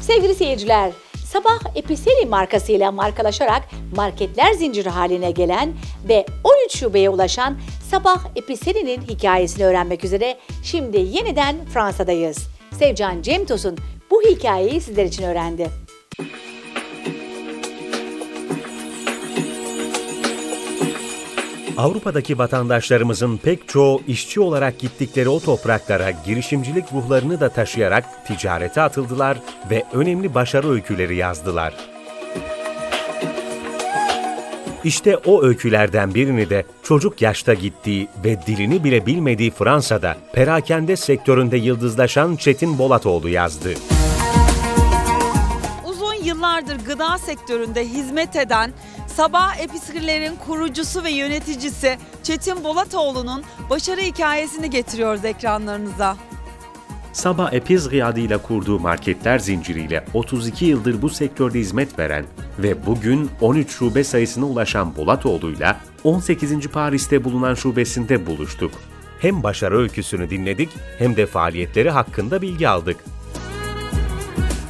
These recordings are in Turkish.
Sevgili seyirciler, Sabah Episeri markasıyla markalaşarak marketler zinciri haline gelen ve 13 şubeye ulaşan Sabah Episeri'nin hikayesini öğrenmek üzere şimdi yeniden Fransa'dayız. Sevcan Cemtos'un bu hikayeyi sizler için öğrendi. Avrupa'daki vatandaşlarımızın pek çoğu işçi olarak gittikleri o topraklara girişimcilik ruhlarını da taşıyarak ticarete atıldılar ve önemli başarı öyküleri yazdılar. İşte o öykülerden birini de çocuk yaşta gittiği ve dilini bile bilmediği Fransa'da perakende sektöründe yıldızlaşan Çetin Bolatoğlu yazdı. Uzun yıllardır gıda sektöründe hizmet eden Sabah Episeri'lerin kurucusu ve yöneticisi Çetin Bolatoğlu'nun başarı hikayesini getiriyoruz ekranlarınıza. Sabah Episeri adıyla kurduğu marketler zinciriyle 32 yıldır bu sektörde hizmet veren ve bugün 13 şube sayısına ulaşan Bolatoğlu'yla 18. Paris'te bulunan şubesinde buluştuk. Hem başarı öyküsünü dinledik hem de faaliyetleri hakkında bilgi aldık.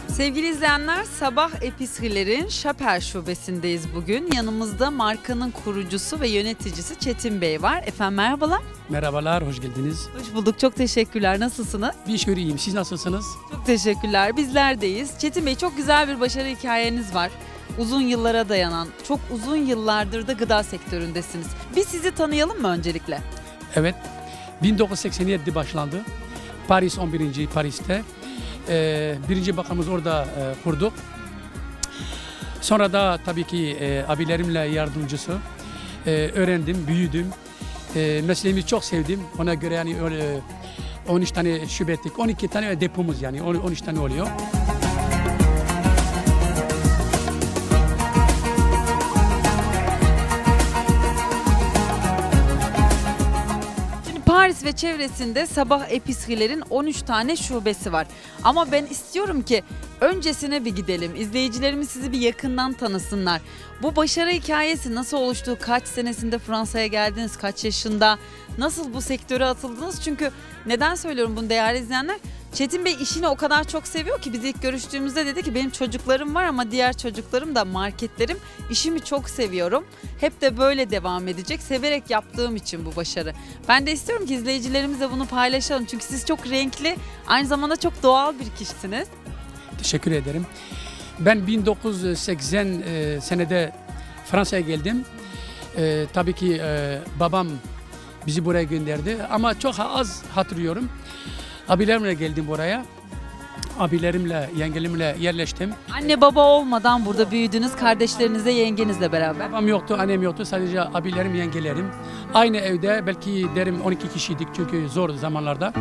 Sevgili izleyenler, Sabah Episeri'lerin Şapel şubesindeyiz bugün. Yanımızda markanın kurucusu ve yöneticisi Çetin Bey var. Efendim merhabalar. Merhabalar, hoş geldiniz. Hoş bulduk, çok teşekkürler. Nasılsınız? Bir iş göreyim, siz nasılsınız? Çok teşekkürler, bizler deyiz. Çetin Bey, çok güzel bir başarı hikayeniz var. Uzun yıllara dayanan, çok uzun yıllardır da gıda sektöründesiniz. Biz sizi tanıyalım mı öncelikle? Evet, 1987 başlandı. Paris 11. Paris'te. Birinci bakamız orada kurduk. Sonra da tabii ki abilerimle yardımcısı öğrendim, büyüdüm. Mesleğimi çok sevdim. Ona göre yani 13 tane şube ettik. 12 tane depomuz yani 13 tane oluyor. Paris ve çevresinde Sabah Episeri'lerin 13 tane şubesi var. Ama ben istiyorum ki öncesine bir gidelim. İzleyicilerimiz sizi bir yakından tanısınlar. Bu başarı hikayesi nasıl oluştu? Kaç senesinde Fransa'ya geldiniz? Kaç yaşında? Nasıl bu sektöre atıldınız? Çünkü neden söylüyorum bunu değerli izleyenler? Çetin Bey işini o kadar çok seviyor ki biz ilk görüştüğümüzde dedi ki benim çocuklarım var ama diğer çocuklarım da marketlerim. İşimi çok seviyorum. Hep de böyle devam edecek. Severek yaptığım için bu başarı. Ben de istiyorum ki izleyicilerimizle bunu paylaşalım. Çünkü siz çok renkli, aynı zamanda çok doğal bir kişisiniz. Teşekkür ederim. Ben 1980 senede Fransa'ya geldim. Tabii ki babam bizi buraya gönderdi ama çok az hatırlıyorum. Abilerimle geldim buraya. Abilerimle, yengelimle yerleştim. Anne baba olmadan burada büyüdünüz, kardeşlerinizle, yengenizle beraber. Babam yoktu, annem yoktu. Sadece abilerim, yengelerim. Aynı evde belki derim 12 kişiydik çünkü zor zamanlarda.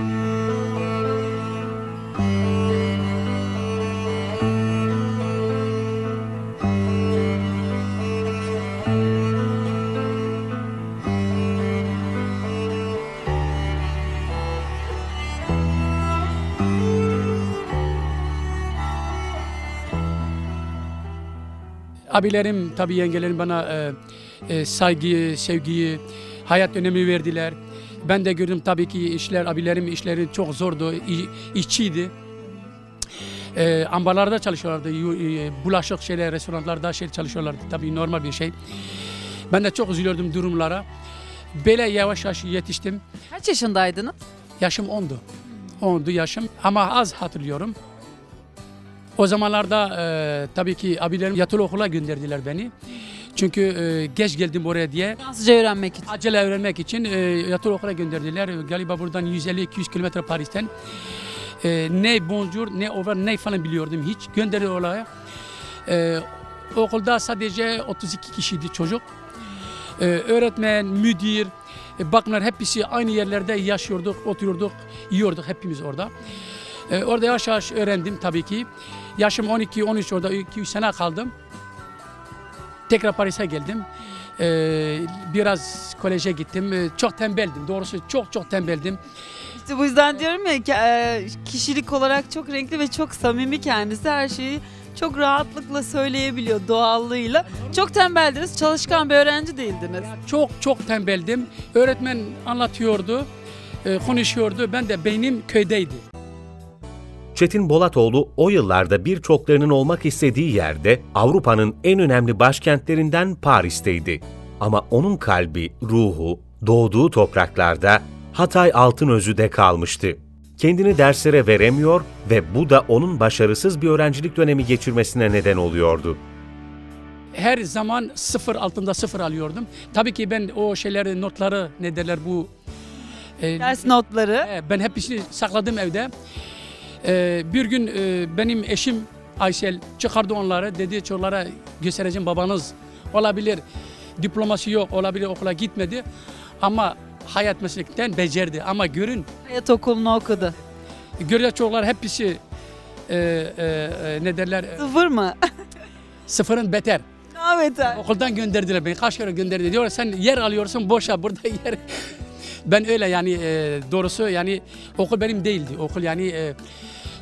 Abilerim, tabii yengelerim bana saygıyı, sevgiyi, hayat önemi verdiler. Ben de gördüm tabii ki abilerim işleri çok zordu, işçiydi. Ambarlarda çalışıyorlardı, bulaşık restoranlarda çalışıyorlardı. Tabii normal bir şey. Ben de çok üzülüyordum durumlara. Böyle yavaş yavaş yetiştim. Kaç yaşındaydınız? Yaşım 10'du. 10'du yaşım ama az hatırlıyorum. O zamanlarda tabii ki abilerim yatılı okula gönderdiler beni. Çünkü geç geldim oraya diye. Fransızca öğrenmek için. Acele öğrenmek için yatılı okula gönderdiler. Galiba buradan 150-200 kilometre Paris'ten. Ne bonjour, ne over, ne falan biliyordum hiç. Gönderdi oraya. Okulda sadece 32 kişiydi çocuk. Öğretmen, müdür, bakımlar hepsi aynı yerlerde yaşıyorduk, oturuyorduk, yiyorduk hepimiz orada. Orada yavaş yavaş öğrendim tabii ki. Yaşım 12-13 orada 2-3 sene kaldım. Tekrar Paris'e geldim. Biraz koleje gittim. Çok tembeldim. Doğrusu çok tembeldim. İşte bu yüzden diyorum ya kişilik olarak çok renkli ve çok samimi kendisi. Her şeyi çok rahatlıkla söyleyebiliyor doğallığıyla. Çok tembeldiniz, çalışkan bir öğrenci değildiniz. Çok tembeldim. Öğretmen anlatıyordu, konuşuyordu. Ben de beynim köydeydi. Çetin Bolatoğlu o yıllarda birçoklarının olmak istediği yerde Avrupa'nın en önemli başkentlerinden Paris'teydi. Ama onun kalbi, ruhu, doğduğu topraklarda Hatay Altınözü'de kalmıştı. Kendini derslere veremiyor ve bu da onun başarısız bir öğrencilik dönemi geçirmesine neden oluyordu. Her zaman sıfır altında sıfır alıyordum. Tabii ki ben o şeyleri, notları ne derler bu... Ders notları. Ben hepsini sakladım evde. Bir gün benim eşim Aysel çıkardı onları. Dedi çocuklara göstereceğim, babanız olabilir. Diploması yok, olabilir, okula gitmedi. Ama hayat meslekten becerdi. Ama görün. Hayat okulunu okudu. Görüyor çocuklar hepsi ne derler? Sıfır mı? Sıfırın beter. Daha beter. Okuldan gönderdiler beni. Kaç kere gönderdi. Diyorlar sen yer alıyorsun boşa burada yer. Ben öyle yani doğrusu yani okul benim değildi. Okul yani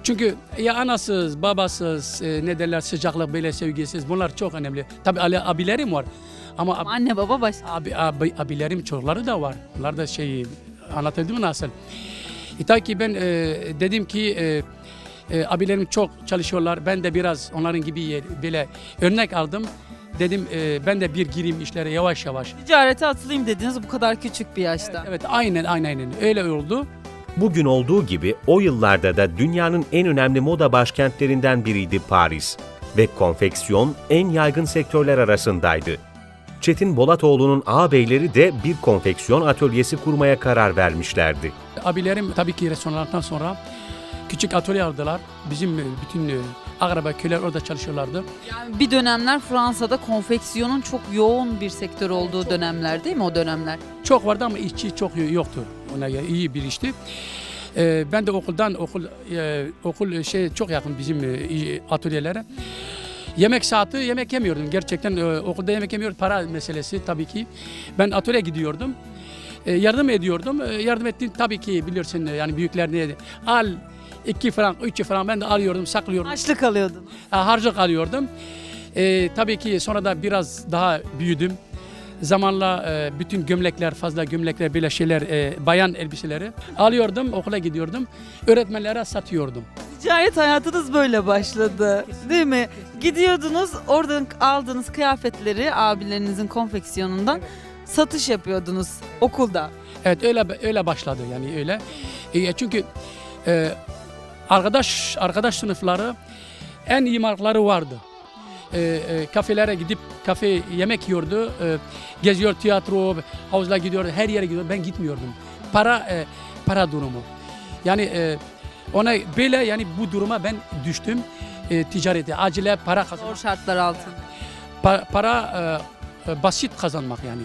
çünkü ya anasız, babasız ne derler sıcaklık böyle sevgisiz bunlar çok önemli. Tabii abilerim var. Ama Anne baba baş. abilerim çocukları da var. Bunlar da anlatabildim mi nasıl? Ta ki ben dedim ki abilerim çok çalışıyorlar. Ben de biraz onların gibi böyle örnek aldım. Dedim ben de bir gireyim işlere yavaş yavaş. Ticarete atılayım dediniz bu kadar küçük bir yaşta. Evet aynen öyle oldu. Bugün olduğu gibi o yıllarda da dünyanın en önemli moda başkentlerinden biriydi Paris ve konfeksiyon en yaygın sektörler arasındaydı. Çetin Bolatoğlu'nun ağabeyleri de bir konfeksiyon atölyesi kurmaya karar vermişlerdi. Abilerim tabii ki restoranlardan sonra küçük atölye aldılar. Bizim bütün akraba köyler orada çalışıyorlardı. Yani bir dönemler Fransa'da konfeksiyonun çok yoğun bir sektör olduğu dönemler değil mi o dönemler? Çok vardı ama işçi çok yoktu. Ona iyi bir işti. Ben de okul çok yakın bizim atölyelere. Yemek saati yemek yemiyordum. Gerçekten okulda yemek yemiyordum. Para meselesi tabii ki. Ben atölyeye gidiyordum. Yardım ediyordum. Yardım ettiğim tabii ki biliyorsun yani büyükler ne al 2 frank, 3 frank ben de alıyordum, saklıyordum. Harçlık alıyordun. Harcık alıyordum. Tabii ki sonra da biraz daha büyüdüm. Zamanla bütün gömlekler, fazla gömlekler, böyle şeyler, bayan elbiseleri alıyordum, okula gidiyordum. Öğretmenlere satıyordum. Ticaret hayatınız böyle başladı değil mi? Gidiyordunuz oradan aldığınız kıyafetleri abilerinizin konfeksiyonundan satış yapıyordunuz okulda. Evet öyle başladı yani öyle. Çünkü arkadaş sınıfları en iyi markaları vardı. Kafelere gidip yemek yiyordu. Geziyor tiyatro, havuzla gidiyordu, her yere gidiyordu. Ben gitmiyordum. Para durumu. Yani ona böyle yani bu duruma ben düştüm. Ticarete, acile para kazanmak. Zor şartlar altında. Para basit kazanmak yani.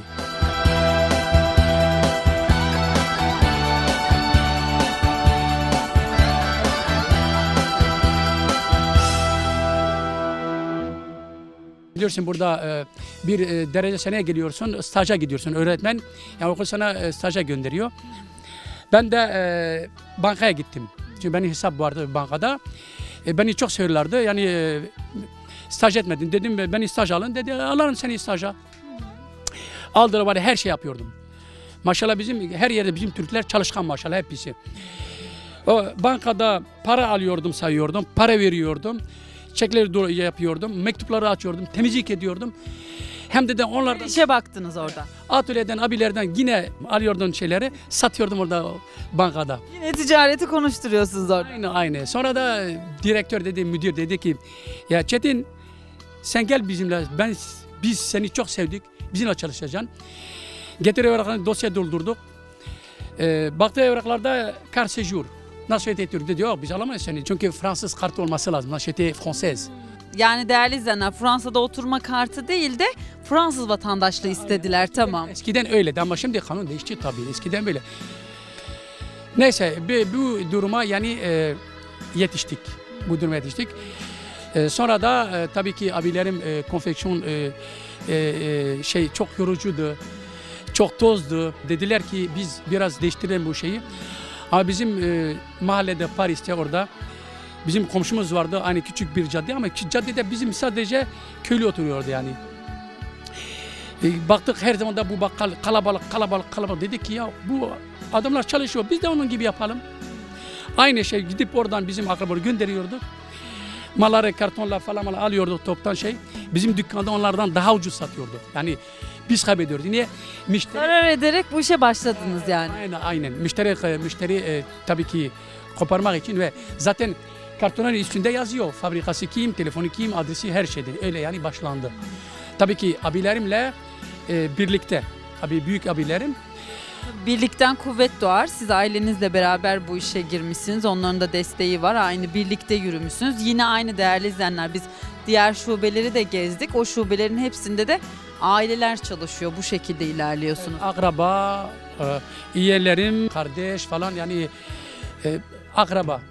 Biliyorsun burada bir derece seneye geliyorsun, staja gidiyorsun. Öğretmen yani okul sana staja gönderiyor. Ben de bankaya gittim. Çünkü benim hesap vardı bankada. Beni çok seviyorlardı. Yani staj etmedin. Dedim beni staj alın. Dedi alırım seni staja. Aldılar bari her şey yapıyordum. Maşallah bizim her yerde bizim Türkler çalışkan maşallah hepsi. O bankada para alıyordum, sayıyordum. Para veriyordum. Çekleri yapıyordum. Mektupları açıyordum. Temizlik ediyordum. Hem de onlardan İşe baktınız orada. atölyeden, abilerden yine alıyordum şeyleri. Satıyordum orada bankada. Yine ticareti konuşturuyorsunuz orada. Aynı. Sonra da direktör dedi, müdür dedi ki ya Çetin sen gel bizimle. Biz seni çok sevdik. Bizimle çalışacaksın. Getir evraklarını dosya doldurduk. Baktı evraklarda kart séjour. Nationalité Türk dedi yok biz alamayız seni. Çünkü Fransız kartı olması lazım. Nationalité Française. Yani değerli izleyenler Fransa'da oturma kartı değil de Fransız vatandaşlığı istediler tamam. Eskiden öyleydi ama şimdi kanun değişti tabii. Eskiden böyle. Neyse bu duruma yani yetiştik. Bu duruma yetiştik. Sonra da tabii ki abilerim konfeksiyon çok yorucuydu. Çok tozdu. Dediler ki biz biraz değiştirelim bu şeyi. Ama bizim mahallede Paris'te orada bizim komşumuz vardı. Hani küçük bir cadde ama caddede bizim sadece köylü oturuyordu yani. Baktık her zaman da bu bakkal kalabalık dedik ki ya bu adamlar çalışıyor biz de onun gibi yapalım. Aynı şey gidip oradan bizim akrabaları gönderiyorduk. Malları kartonla falan alıyorduk toptan şey. Bizim dükkanda onlardan daha ucuz satıyorduk. Yani biz kaybediyoruz. Niye? Müşteri... Zarar ederek bu işe başladınız yani. Aynen. Müşteri tabii ki koparmak için ve zaten kartonların üstünde yazıyor. Fabrikası kim, telefonu kim, adresi her şeyde. Öyle yani başlandı. Tabii ki abilerimle birlikte. Büyük abilerim. Birlikten kuvvet doğar. Siz ailenizle beraber bu işe girmişsiniz. Onların da desteği var. Aynı birlikte yürümüşsünüz. Yine aynı değerli izleyenler. Biz diğer şubeleri de gezdik. O şubelerin hepsinde de aileler çalışıyor. Bu şekilde ilerliyorsunuz. Akraba, yeğenlerim, kardeş falan yani akraba.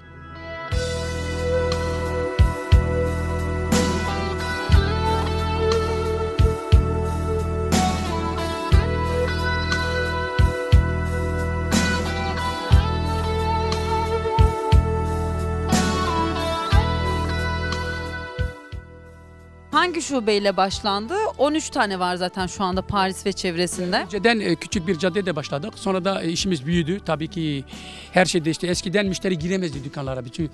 Hangi şubeyle başlandı? 13 tane var zaten şu anda Paris ve çevresinde. Önceden küçük bir caddede başladık. Sonra da işimiz büyüdü. Tabii ki her şey değişti. Eskiden müşteri giremezdi dükkanlara. Çünkü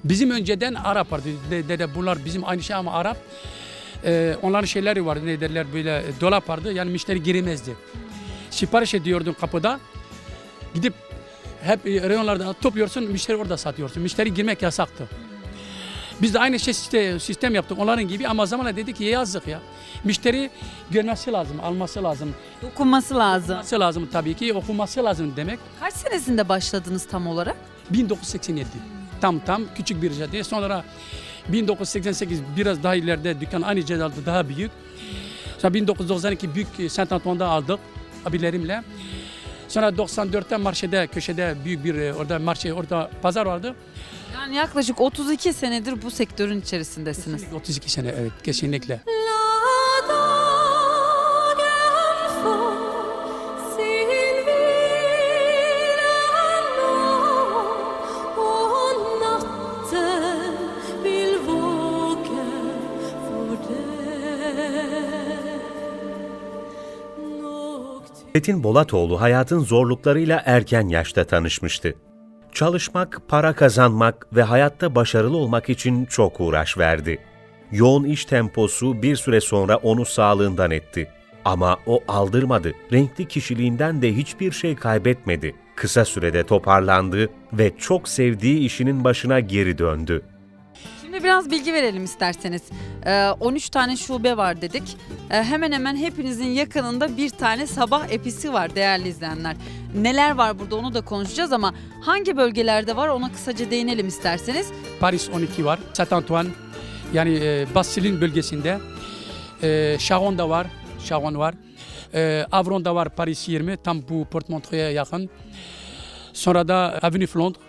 bizim önceden Arap vardı. Bunlar bizim aynı şey ama Arap. Onların şeyleri vardı. Ne derler böyle dolap vardı. Yani müşteri giremezdi. Sipariş ediyordun kapıda. Gidip hep reyonlardan topluyorsun. Müşteri orada satıyorsun. Müşteri girmek yasaktı. Biz de aynı sistem yaptık onların gibi ama zamanla dedik ki yazık ya. Müşteri görmesi lazım, alması lazım. Dokunması lazım. Okuması lazım tabii ki, okuması lazım demek. Kaç senesinde başladınız tam olarak? 1987. Tam küçük bir cadde. Sonra 1988 biraz daha ileride dükkan aynı caddede daha büyük. Sonra 1992 büyük Saint Antoine'da aldık abilerimle. Sonra 94'te marşede, köşede büyük bir orada pazar vardı. Yani yaklaşık 32 senedir bu sektörün içerisindesiniz. 32 sene evet kesinlikle. Metin Bolatoğlu hayatın zorluklarıyla erken yaşta tanışmıştı. Çalışmak, para kazanmak ve hayatta başarılı olmak için çok uğraş verdi. Yoğun iş temposu bir süre sonra onu sağlığından etti. Ama o aldırmadı. Renkli kişiliğinden de hiçbir şey kaybetmedi. Kısa sürede toparlandı ve çok sevdiği işinin başına geri döndü. Şimdi biraz bilgi verelim isterseniz. 13 tane şube var dedik. Hemen hemen hepinizin yakınında bir tane sabah episi var değerli izleyenler. Neler var burada onu da konuşacağız ama hangi bölgelerde var ona kısaca değinelim isterseniz. Paris 12 var, Saint Antoine yani Bastille'in bölgesinde. Charon'da var, Avron'da var Paris 20 tam bu Porte-Montre'ye yakın. Sonra da Avenue Flandre.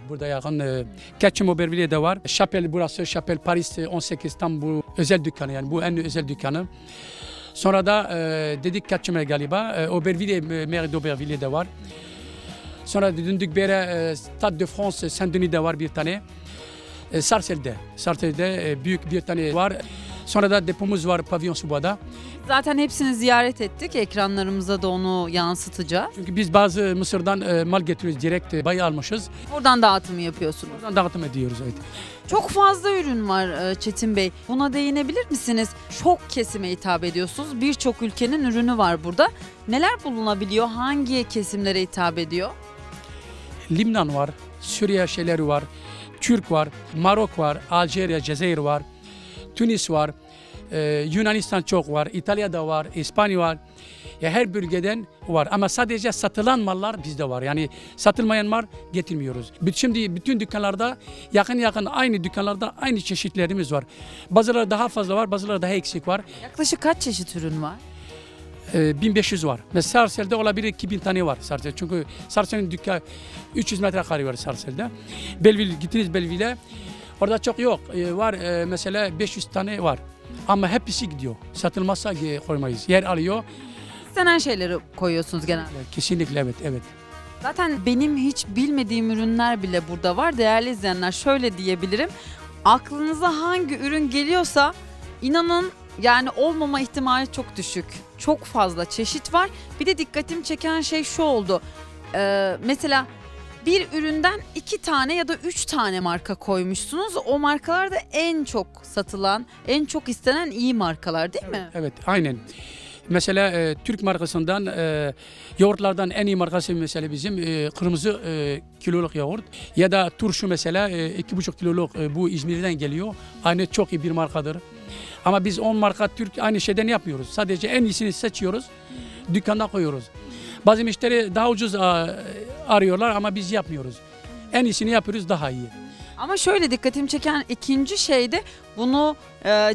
Burada yakın. Ketchum-Aubervilliers de var. Chapelle burası, Chapelle Paris 18 tam bu özel dükkanı yani bu en özel dükkanı. Sonra da dedik Ketchum'a galiba. Aubervilliers, Mairie d'Aubervilliers de var. Sonra döndük beri Stade de France, Saint-Denis'de var bir tane. Sarcelles''de büyük bir tane var. Sonra da depomuz var Pavillon-sous-Bois'da. Zaten hepsini ziyaret ettik. Ekranlarımıza da onu yansıtacağız. Çünkü biz bazı Mısır'dan mal getiriyoruz. Direkt bayı almışız. Buradan dağıtımı yapıyorsunuz. Buradan dağıtım ediyoruz. Evet. Çok fazla ürün var Çetin Bey. Buna değinebilir misiniz? Çok kesime hitap ediyorsunuz. Birçok ülkenin ürünü var burada. Neler bulunabiliyor? Hangi kesimlere hitap ediyor? Lübnan var, Suriye şeyleri var, Türk var, Marok var, Alceria, Cezayir var, Tunis var, Yunanistan çok var, İtalya'da var, İspanya var. Ya her bölgeden var ama sadece satılan mallar bizde var. Yani satılmayan mal getirmiyoruz. Şimdi bütün dükkanlarda yakın aynı dükkanlarda aynı çeşitlerimiz var. Bazıları daha fazla var, bazıları daha eksik var. Yaklaşık kaç çeşit ürün var? 1500 var. Mesela Sarcelles'de olabilir 2000 tane var Sarcelles. Çünkü Sarcelles'in dükkanı 300 metrekare var Sarcelles'de. Belleville, gittiniz Belleville'e. Orada çok yok. Var mesela 500 tane var. Ama hepsi gidiyor. Satılmazsa koymayız. Yer alıyor. İstenen şeyleri koyuyorsunuz genelde. Kesinlikle evet. Zaten benim hiç bilmediğim ürünler bile burada var. Değerli izleyenler şöyle diyebilirim. Aklınıza hangi ürün geliyorsa inanın yani olmama ihtimali çok düşük. Çok fazla çeşit var. Bir de dikkatimi çeken şey şu oldu. Mesela bir üründen 2 tane ya da 3 tane marka koymuşsunuz. O markalar da en çok satılan, en çok istenen iyi markalar değil mi? Evet, aynen. Mesela Türk markasından yoğurtlardan en iyi markası mesela bizim kırmızı kiloluk yoğurt ya da turşu mesela 2,5 kiloluk bu İzmir'den geliyor. Aynı çok iyi bir markadır. Ama biz 10 marka Türk aynı şeyden yapmıyoruz. Sadece en iyisini seçiyoruz, dükkanda koyuyoruz. Bazı müşteri daha ucuz arıyorlar ama biz yapmıyoruz. En iyisini yapıyoruz, daha iyi. Ama şöyle dikkatimi çeken ikinci şey de bunu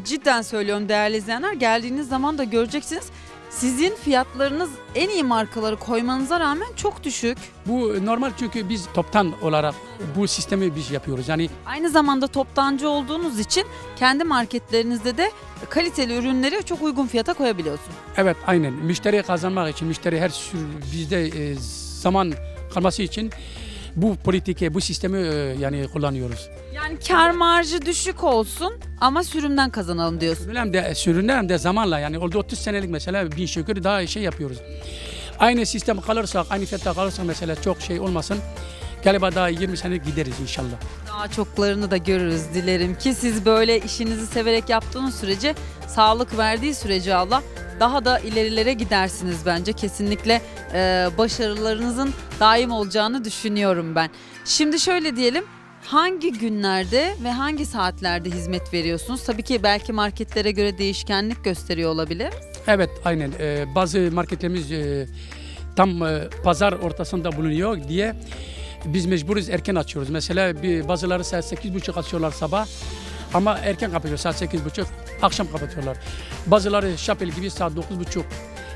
cidden söylüyorum değerli izleyenler. Geldiğiniz zaman da göreceksiniz. Sizin fiyatlarınız en iyi markaları koymanıza rağmen çok düşük. Bu normal çünkü biz toptan olarak bu sistemi biz yapıyoruz. Yani Aynı zamanda toptancı olduğunuz için kendi marketlerinizde de kaliteli ürünleri çok uygun fiyata koyabiliyorsunuz. evet, aynen. Müşteriye kazanmak için, müşteri bizde zaman kalması için bu politike, bu sistemi yani kullanıyoruz. Yani kar marjı düşük olsun ama sürümden kazanalım diyorsun. Hem de zamanla yani oldu 30 senelik mesela bin şükür daha şey yapıyoruz. Aynı sistem kalırsak, aynı fiyatta kalırsak mesela çok şey olmasın. Galiba daha 20 senelik gideriz inşallah. Daha çoklarını da görürüz dilerim ki siz böyle işinizi severek yaptığınız sürece, sağlık verdiği sürece Allah daha da ilerilere gidersiniz bence. Kesinlikle başarılarınızın daim olacağını düşünüyorum ben. Şimdi şöyle diyelim, hangi günlerde ve hangi saatlerde hizmet veriyorsunuz? Tabii ki belki marketlere göre değişkenlik gösteriyor olabilir. Evet, aynen. Bazı marketlerimiz tam pazar ortasında bulunuyor diye biz mecburuz erken açıyoruz. Mesela bazıları saat 8.30 açıyorlar sabah ama erken kapatıyor saat 8.30, akşam kapatıyorlar. Bazıları Şapel gibi saat 9.30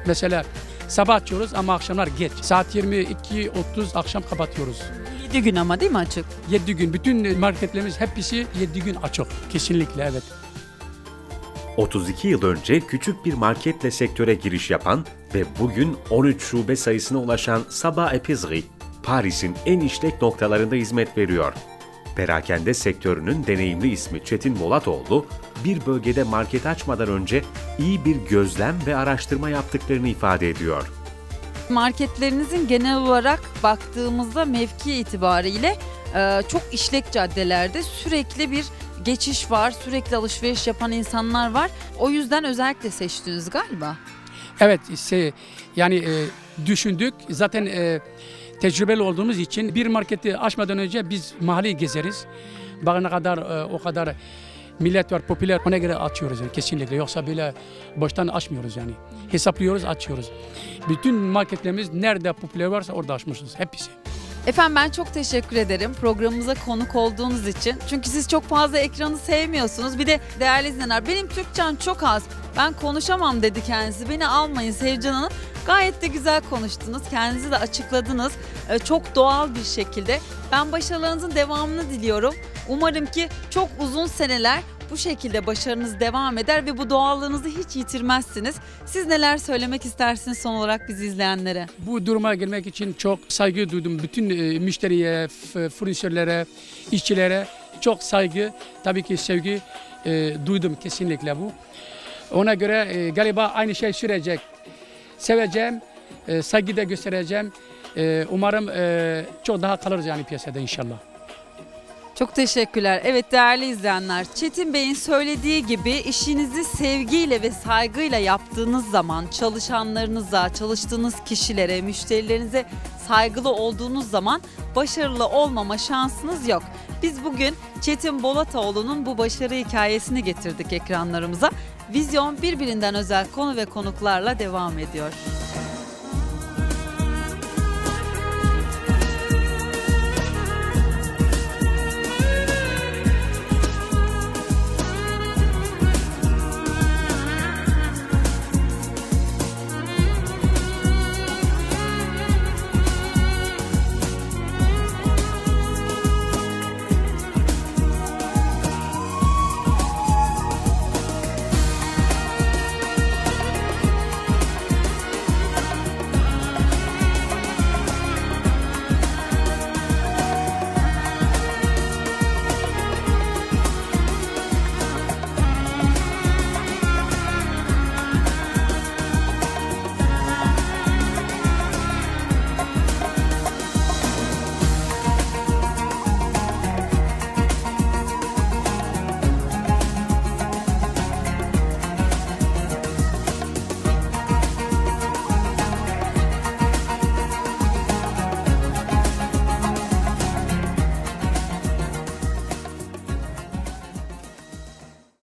mesela sabah açıyoruz ama akşamlar geç. Saat 22.30 akşam kapatıyoruz. 7 gün ama değil mi açık? 7 gün. Bütün marketlerimiz hepsi 7 gün açık. Kesinlikle evet. 32 yıl önce küçük bir marketle sektöre giriş yapan ve bugün 13 şube sayısına ulaşan Sabah Épicerie, Paris'in en işlek noktalarında hizmet veriyor. Perakende sektörünün deneyimli ismi Çetin Bolatoğlu, bir bölgede market açmadan önce iyi bir gözlem ve araştırma yaptıklarını ifade ediyor. Marketlerinizin genel olarak baktığımızda mevki itibariyle çok işlek caddelerde sürekli bir geçiş var, sürekli alışveriş yapan insanlar var. O yüzden özellikle seçtiniz galiba. Evet, yani düşündük. Zaten tecrübeli olduğumuz için bir marketi açmadan önce biz mahalleyi gezeriz. Bakana kadar o kadar millet var, popüler, ona göre açıyoruz yani kesinlikle. Yoksa böyle boştan açmıyoruz yani. Hesaplıyoruz, açıyoruz. Bütün marketlerimiz nerede popüler varsa orada açmışız hepsi. Efendim ben çok teşekkür ederim programımıza konuk olduğunuz için. Çünkü siz çok fazla ekranı sevmiyorsunuz. Bir de değerli izleyenler, benim Türkçem çok az, ben konuşamam dedi kendisi. Beni almayın Sevcan Hanım. Gayet de güzel konuştunuz. Kendinizi de açıkladınız. Çok doğal bir şekilde. Ben başarılarınızın devamını diliyorum. Umarım ki çok uzun seneler bu şekilde başarınız devam eder ve bu doğallığınızı hiç yitirmezsiniz. Siz neler söylemek istersiniz son olarak bizi izleyenlere? Bu duruma gelmek için çok saygı duydum. Bütün müşteriye, furnizörlere, işçilere çok saygı, tabii ki sevgi duydum kesinlikle bu. Ona göre galiba aynı şey sürecek. Seveceğim, saygı da göstereceğim. Umarım çok daha kalırız yani piyasada inşallah. Çok teşekkürler. Evet değerli izleyenler, Çetin Bey'in söylediği gibi işinizi sevgiyle ve saygıyla yaptığınız zaman, çalışanlarınıza, çalıştığınız kişilere, müşterilerinize saygılı olduğunuz zaman başarılı olmama şansınız yok. Biz bugün Çetin Bolatoğlu'nun bu başarı hikayesini getirdik ekranlarımıza. Vizyon birbirinden özel konu ve konuklarla devam ediyor.